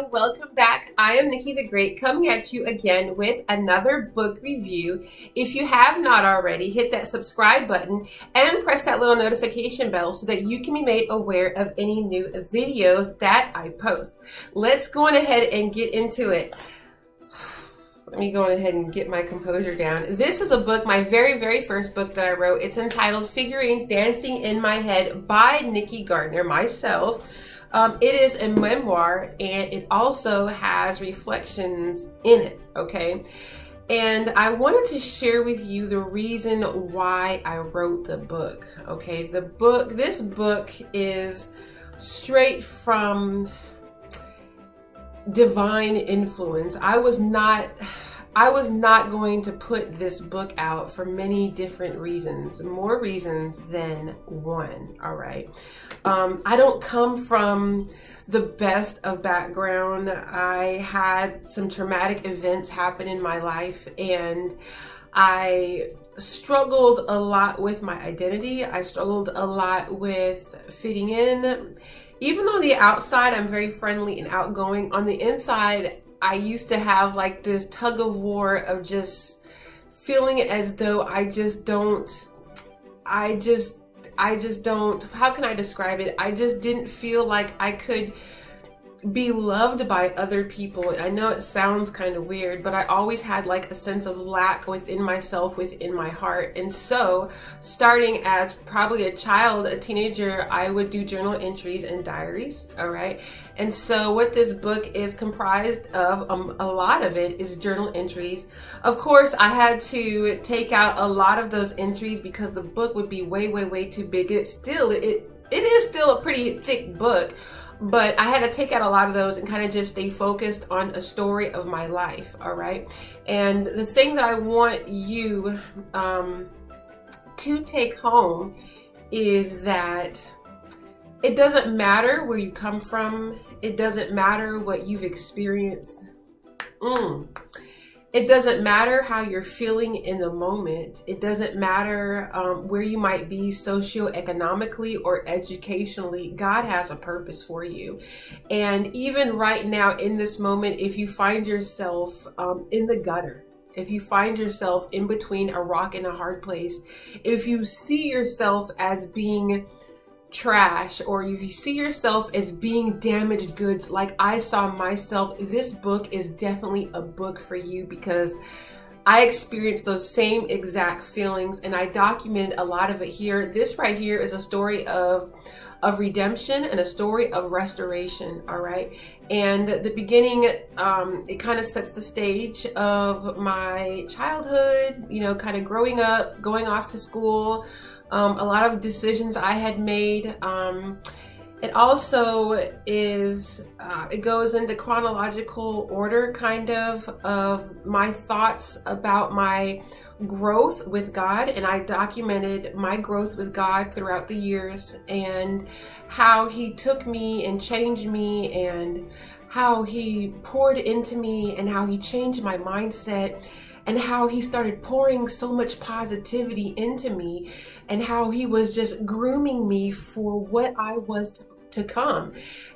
welcome back. I am Nikki the Great, coming at you again with another book review. If you have not already, hit that subscribe button and press that little notification bell so that you can be made aware of any new videos that I post. Let's go on ahead and get into it. Let me go on ahead and get my composure down. This is a book, my very first book that I wrote. It's entitled Figurines Dancing in My Head by Nikki Gardner, myself. It is a memoir, and it also has reflections in it, okay? And I wanted to share with you the reason why I wrote the book, okay? This book is straight from divine influence. I was not going to put this book out for many different reasons, more reasons than one, all right? I don't come from the best of background. I had some traumatic events happen in my life, and I struggled a lot with my identity. I struggled a lot with fitting in. Even on the outside, I'm very friendly and outgoing. On the inside, I used to have like this tug of war of just feeling as though I just don't, how can I describe it? I just didn't feel like I could be loved by other people. I know it sounds kind of weird, but I always had like a sense of lack within myself, within my heart. And so starting as probably a child, a teenager, I would do journal entries and diaries, all right? And so what this book is comprised of, a lot of it is journal entries. Of course, I had to take out a lot of those entries because the book would be way too big. It is still a pretty thick book, but I had to take out a lot of those and kind of just stay focused on a story of my life, all right? And the thing that I want you to take home is that it doesn't matter where you come from. It doesn't matter what you've experienced. It doesn't matter how you're feeling in the moment. It doesn't matter where you might be socioeconomically or educationally. God has a purpose for you. And even right now in this moment, if you find yourself in the gutter, if you find yourself in between a rock and a hard place, if you see yourself as being trash, or if you see yourself as being damaged goods like I saw myself, this book is definitely a book for you, because I experienced those same exact feelings and I documented a lot of it here. This right here is a story of redemption and a story of restoration, all right? And the beginning, it kind of sets the stage of my childhood, you know, kind of growing up, going off to school, a lot of decisions I had made. It also is, it goes into chronological order kind of my thoughts about my growth with God, and I documented my growth with God throughout the years and how He took me and changed me, and how He poured into me, and how He changed my mindset, and how He started pouring so much positivity into me, and how He was just grooming me for what I was to come.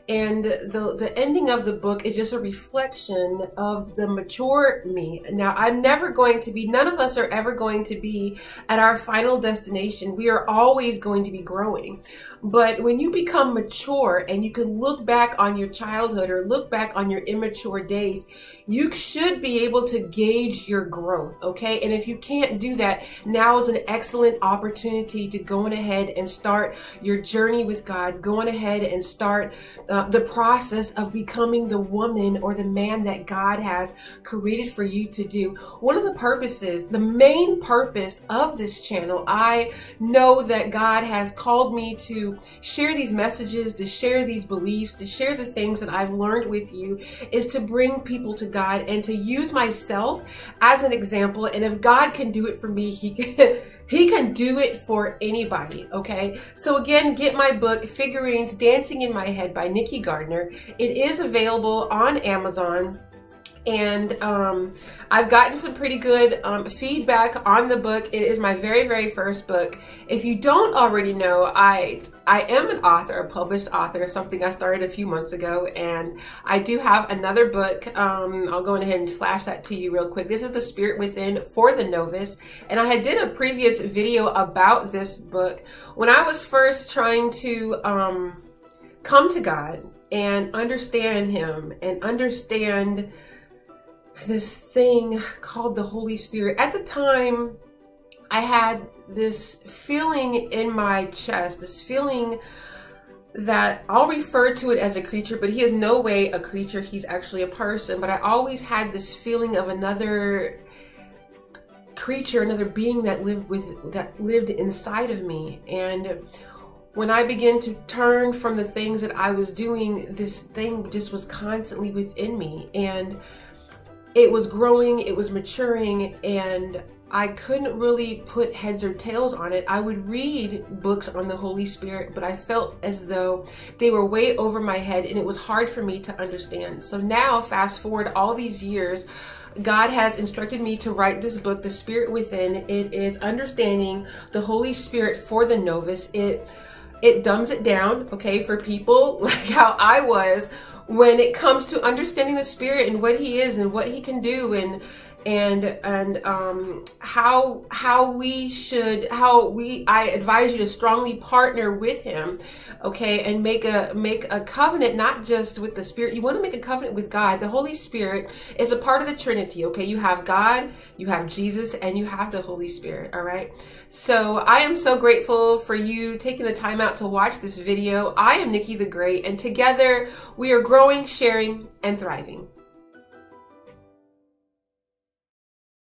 And the ending of the book is just a reflection of the mature me. Now, I'm never going to be, none of us are ever going to be at our final destination. We are always going to be growing. But when you become mature and you can look back on your childhood or look back on your immature days, you should be able to gauge your growth, okay? And if you can't do that, now is an excellent opportunity to go on ahead and start your journey with God. Go on ahead and start the process of becoming the woman or the man that God has created for you to do. One of the purposes, the main purpose of this channel, I know that God has called me to share these messages, to share these beliefs, to share the things that I've learned with you, is to bring people to God and to use myself as an example. And if God can do it for me, He can do it for anybody, okay? So again, get my book, Figurines Dancing in My Head by Nikki Gardner. It is available on Amazon. And I've gotten some pretty good feedback on the book. It is my very, very first book. If you don't already know, I am an author, a published author, something I started a few months ago, and I do have another book. I'll go ahead and flash that to you real quick. This is The Spirit Within for the Novice, and I had did a previous video about this book when I was first trying to come to God and understand Him and understand this thing called the Holy Spirit. At the time, I had this feeling in my chest, this feeling that I'll refer to it as a creature, but he is no way a creature. He's actually a person. But I always had this feeling of another creature, another being that lived inside of me. And when I began to turn from the things that I was doing, this thing just was constantly within me, and it was growing, it was maturing, and I couldn't really put heads or tails on it. I would read books on the Holy Spirit, but I felt as though they were way over my head, and it was hard for me to understand. So now, fast forward all these years, God has instructed me to write this book, The Spirit Within. It is understanding the Holy Spirit for the novice. It dumbs it down, okay, for people like how I was when it comes to understanding the Spirit and what He is and what He can do, and I advise you to strongly partner with Him, okay, and make a covenant, not just with the Spirit. You want to make a covenant with God. The Holy Spirit is a part of the Trinity, okay? You have God, you have Jesus, and you have the Holy Spirit, all right? So I am so grateful for you taking the time out to watch this video. I am Nikki the Great, and together we are growing, sharing, and thriving.